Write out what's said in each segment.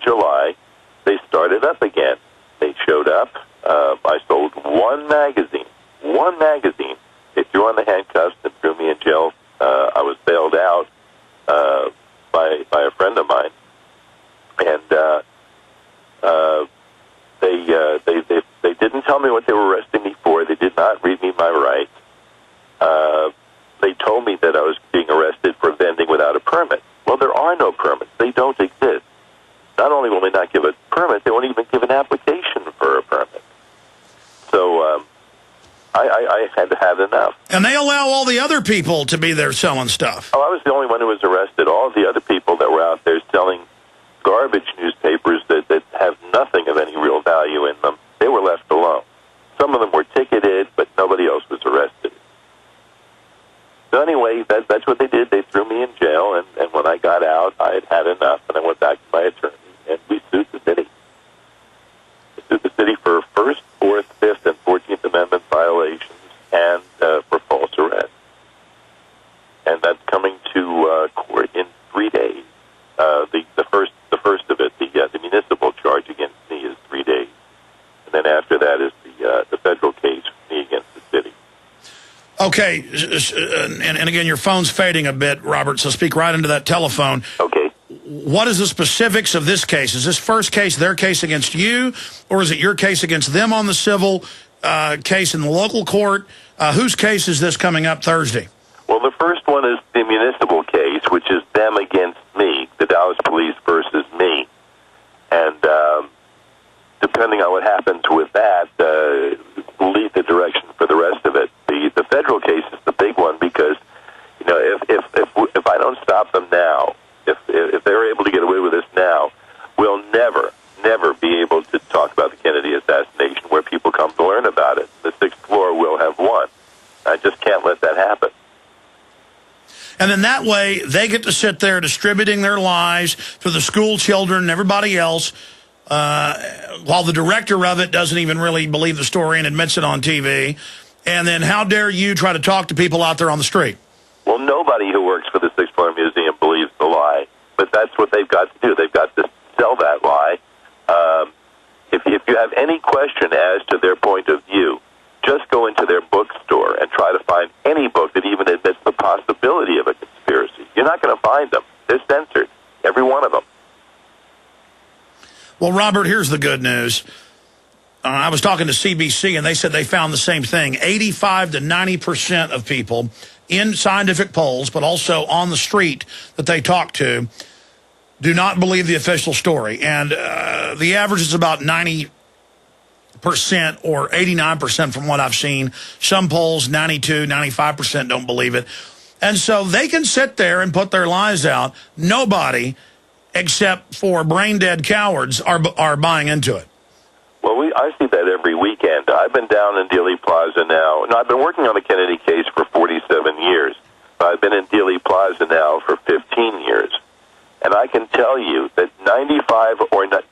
July, they started up again. They showed up. I sold one magazine. One magazine. They threw on the handcuffs and threw me in jail. I was bailed out by a friend of mine, and they didn't tell me what they were arresting me for. They did not read me my rights. They told me that I was being arrested for vending without a permit. Well, there are no permits. They don't exist. Not only will they not give a permit, they won't even give an application for a permit. So I had to have enough. And they allow all the other people to be there selling stuff. Oh, I was the only one who was arrested. All of the other people that were out there selling garbage newspapers that have nothing of any real value in them, they were left alone. Some of them were ticketed, but nobody else was arrested. So anyway, that's what they did. They threw me in jail, and when I got out, I had had enough, and I went back to my attorney, and we sued the city. We sued the city for First, Fourth, Fifth, and 14th Amendment violations and for false arrest. And that's coming to court in 3 days. The first of it, the municipal charge against me is 3 days, and then after that is the federal case for me against the city. Okay, and again, your phone's fading a bit, Robert, so speak right into that telephone. Okay. What is the specifics of this case? Is this first case their case against you, or is it your case against them on the civil case in the local court? Whose case is this coming up Thursday? Well, the first one is the municipal case, which is them against me, the Dallas police versus me. And depending on what happens with that, will lead the direction for the rest of it. The federal case is the big one because, you know, if I don't stop them now, if they're able to get away with this now, we'll never be able to talk about the Kennedy assassination where people come to learn about it. The sixth floor will have won. I just can't let that happen. And then that way, they get to sit there distributing their lies to the school children and everybody else, while the director of it doesn't even really believe the story and admits it on TV. And then how dare you try to talk to people out there on the street? Well, nobody who works for the Sixth Floor Museum believes the lie, but that's what they've got to do. They've got to sell that lie. If you have any question as to their point of view, just go into their bookstore and try to find any book that even admits the possibility of a conspiracy. You're not going to find them. They're censored, every one of them. Well, Robert, here's the good news. I was talking to CBC, and they said they found the same thing. 85 to 90% of people in scientific polls, but also on the street that they talk to, do not believe the official story. And the average is about 90% or 89% from what I've seen. Some polls, 92, 95% don't believe it. And so they can sit there and put their lies out. Nobody, except for brain-dead cowards, are buying into it. Well, I see that every weekend. I've been down in Dealey Plaza now. No, I've been working on the Kennedy case for 47 years. I've been in Dealey Plaza now for 15 years. And I can tell you that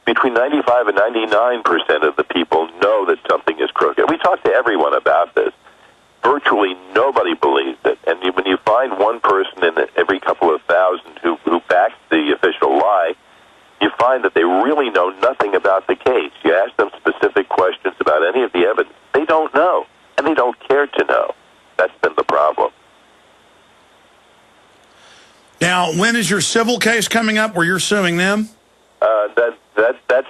between 95 and 99% of the people know that something is crooked. We talk to everyone about this. Virtually nobody believes it. And when you find one person in every couple of thousand who backs the official lie, you find that they really know nothing about the case. You ask them specific questions about any of the evidence, they don't know, and they don't care to know. That's been the problem. Now, when is your civil case coming up where you're suing them? That's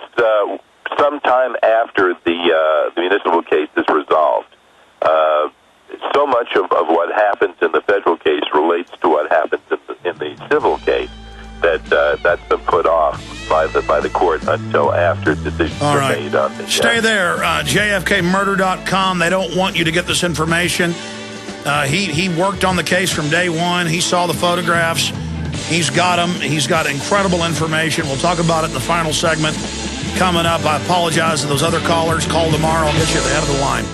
sometime after the municipal case is resolved. So much of what happens in the federal case relates to what happens in the civil case that's been put off by the court until after decisions are made on the Stay there, JFKmurder.com. They don't want you to get this information. He worked on the case from day one. He saw the photographs. He's got them. He's got incredible information. We'll talk about it in the final segment coming up. I apologize to those other callers. Call tomorrow. I'll get you at the head of the line.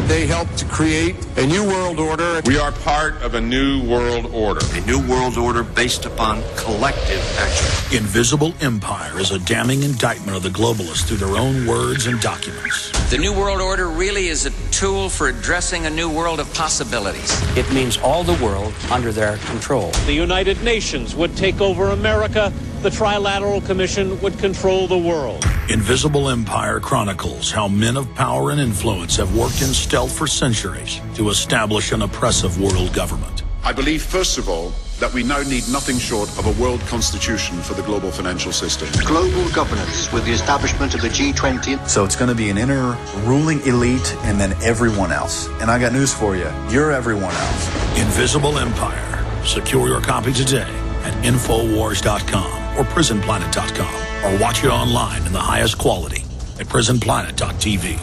They helped to create a new world order. We are part of a new world order. A new world order based upon collective action. Invisible Empire is a damning indictment of the globalists through their own words and documents. The new world order really is a tool for addressing a new world of possibilities. It means all the world under their control. The United Nations would take over America the Trilateral Commission would control the world. Invisible Empire chronicles how men of power and influence have worked in stealth for centuries to establish an oppressive world government. I believe, first of all, that we now need nothing short of a world constitution for the global financial system. Global governance with the establishment of the G20. So it's going to be an inner ruling elite and then everyone else. And I got news for you. You're everyone else. Invisible Empire. Secure your copy today at Infowars.com or PrisonPlanet.com, or watch it online in the highest quality at PrisonPlanet.tv.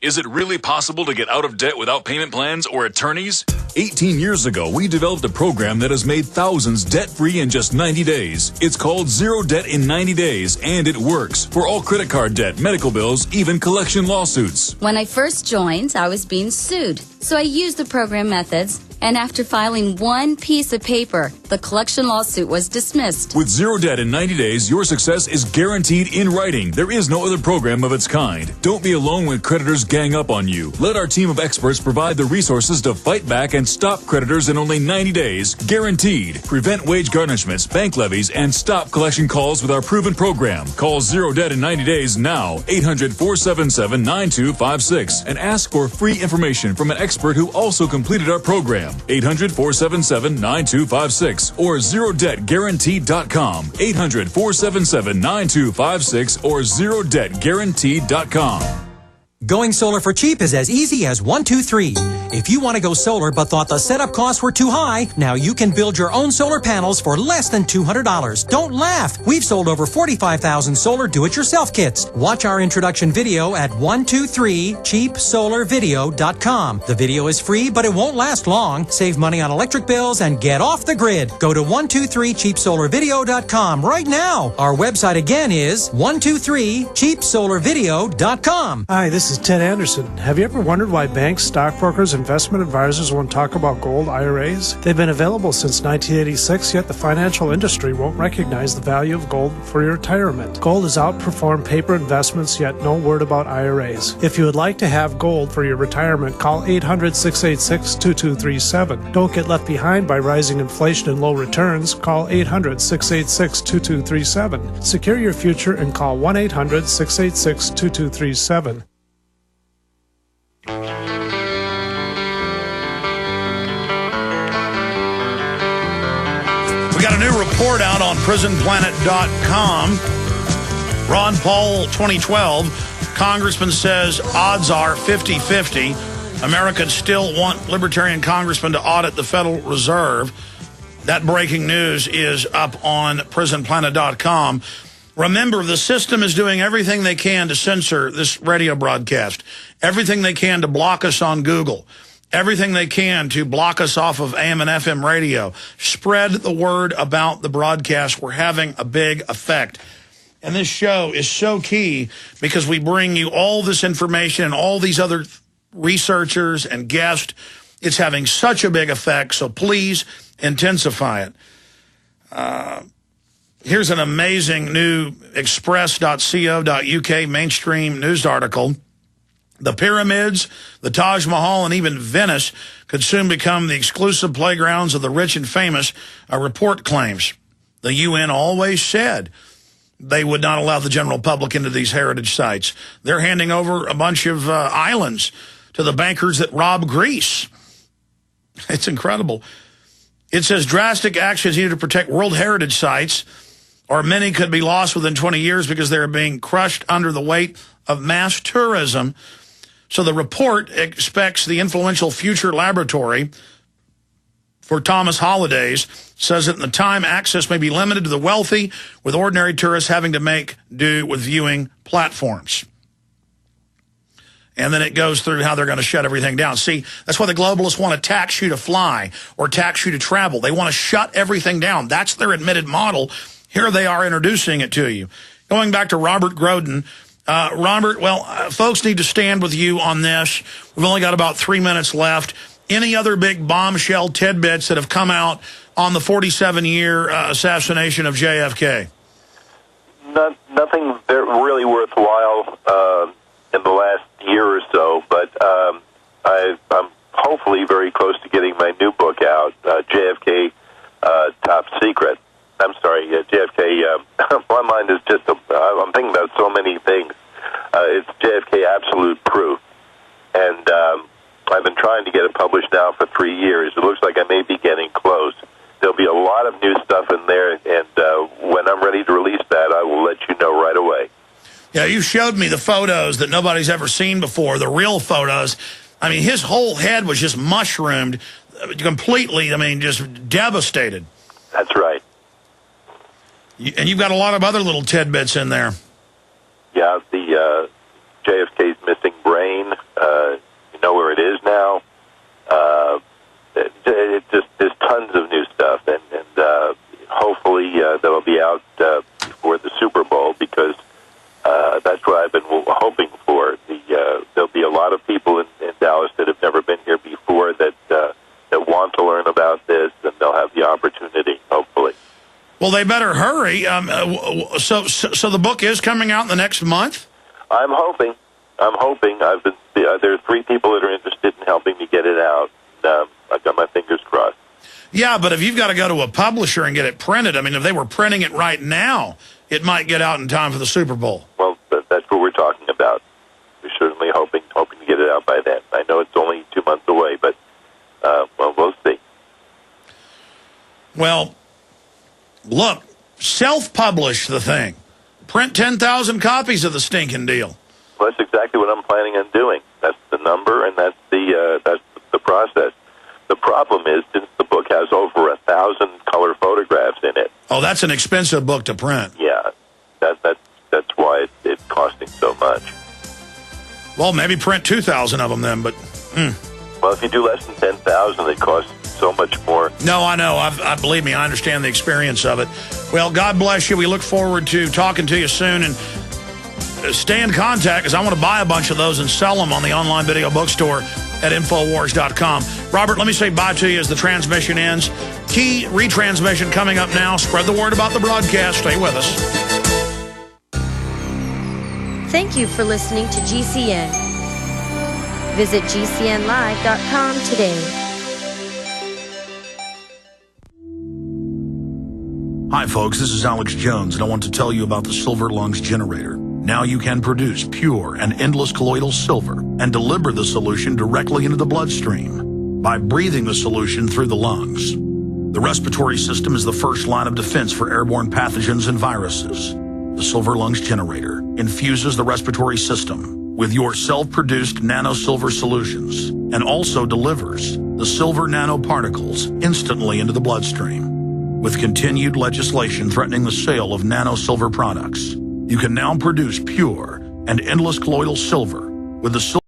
Is it really possible to get out of debt without payment plans or attorneys? 18 years ago, we developed a program that has made thousands debt-free in just 90 days. It's called Zero Debt in 90 Days, and it works for all credit card debt, medical bills, even collection lawsuits. When I first joined, I was being sued. So I used the program methods, and after filing one piece of paper, the collection lawsuit was dismissed. With Zero Debt in 90 days, your success is guaranteed in writing. There is no other program of its kind. Don't be alone when creditors gang up on you. Let our team of experts provide the resources to fight back and stop creditors in only 90 days, guaranteed. Prevent wage garnishments, bank levies, and stop collection calls with our proven program. Call Zero Debt in 90 days now, 800-477-9256, and ask for free information from an expert who also completed our program. 800-477-9256 or ZeroDebtGuaranteed.com. 800-477-9256 or ZeroDebtGuaranteed.com. Going solar for cheap is as easy as 1, 2, 3. If you want to go solar but thought the setup costs were too high, now you can build your own solar panels for less than $200. Don't laugh. We've sold over 45,000 solar do-it-yourself kits. Watch our introduction video at 123cheapsolarvideo.com. The video is free, but it won't last long. Save money on electric bills and get off the grid. Go to 123cheapsolarvideo.com right now. Our website again is 123cheapsolarvideo.com. Hi, this is Ted Anderson. Have you ever wondered why banks, stockbrokers, investment advisors won't talk about gold IRAs? They've been available since 1986, yet the financial industry won't recognize the value of gold for your retirement. Gold has outperformed paper investments, yet no word about IRAs. If you would like to have gold for your retirement, call 800-686-2237. Don't get left behind by rising inflation and low returns. Call 800-686-2237. Secure your future and call 1-800-686-2237. We got a new report out on PrisonPlanet.com. Ron Paul, 2012, congressman says odds are 50-50. Americans still want libertarian congressmen to audit the Federal Reserve. That breaking news is up on PrisonPlanet.com. Remember, the system is doing everything they can to censor this radio broadcast, everything they can to block us on Google, everything they can to block us off of AM and FM radio. Spread the word about the broadcast. We're having a big effect. And this show is so key because we bring you all this information and all these other researchers and guests. It's having such a big effect, so please intensify it. Here's an amazing new express.co.uk mainstream news article. The pyramids, the Taj Mahal, and even Venice could soon become the exclusive playgrounds of the rich and famous, a report claims. The UN always said they would not allow the general public into these heritage sites. They're handing over a bunch of islands to the bankers that rob Greece. It's incredible. It says drastic actions needed to protect World Heritage sites, or many could be lost within 20 years because they're being crushed under the weight of mass tourism. So the report expects the influential Future Laboratory for Thomas Hollidays says that in the time, access may be limited to the wealthy, with ordinary tourists having to make do with viewing platforms. And then it goes through how they're going to shut everything down. See, that's why the globalists want to tax you to fly or tax you to travel. They want to shut everything down. That's their admitted model. Here they are introducing it to you. Going back to Robert Groden. Robert, folks need to stand with you on this. We've only got about 3 minutes left. Any other big bombshell tidbits that have come out on the 47-year assassination of JFK? Nothing really worthwhile in the last year or so, but I'm hopefully very close to getting my new book out, JFK Top Secret. I'm sorry, JFK. My mind is just, I'm thinking about so many things. It's JFK Absolute Proof. And I've been trying to get it published now for 3 years. It looks like I may be getting close. There'll be a lot of new stuff in there, and when I'm ready to release that, I will let you know right away. Yeah, you showed me the photos that nobody's ever seen before, the real photos. I mean, his whole head was just mushroomed completely, I mean, just devastated. That's right. And you've got a lot of other little tidbits in there. Yeah, the JFK's missing brain, you know where it is now. It just, there's tons of new stuff, and hopefully that'll be out before the Super Bowl, because that's what I've been hoping for. There'll be a lot of people in Dallas that have never been here before that want to learn about this, and they'll have the opportunity, hopefully. Well, they better hurry. So the book is coming out in the next month? I'm hoping. There are 3 people that are interested in helping me get it out. I've got my fingers crossed. Yeah, but if you've got to go to a publisher and get it printed, I mean, if they were printing it right now, it might get out in time for the Super Bowl. Well, that's what we're talking about. We're certainly hoping to get it out by then. I know it's only 2 months away, but well, we'll see. Well, look, self-publish the thing. Print 10,000 copies of the stinking deal. Well, that's exactly what I'm planning on doing. That's the number, and that's the process. The problem is, since the book has over 1,000 color photographs in it. Oh, that's an expensive book to print. Yeah, that's why it's costing so much. Well, maybe print 2,000 of them then, but... Well, if you do less than 10,000, it costs so much more. No, I know. I believe me, I understand the experience of it. Well, God bless you. We look forward to talking to you soon, and stay in contact, because I want to buy a bunch of those and sell them on the online video bookstore at Infowars.com. Robert, let me say bye to you as the transmission ends. Key retransmission coming up now. Spread the word about the broadcast. Stay with us. Thank you for listening to GCN. Visit GCNlive.com today. Hi, folks. This is Alex Jones, and I want to tell you about the Silver Lungs Generator. Now you can produce pure and endless colloidal silver and deliver the solution directly into the bloodstream by breathing the solution through the lungs. The respiratory system is the first line of defense for airborne pathogens and viruses. The Silver Lungs Generator infuses the respiratory system with your self-produced nano-silver solutions and also delivers the silver nanoparticles instantly into the bloodstream. With continued legislation threatening the sale of nano-silver products, you can now produce pure and endless colloidal silver with the silver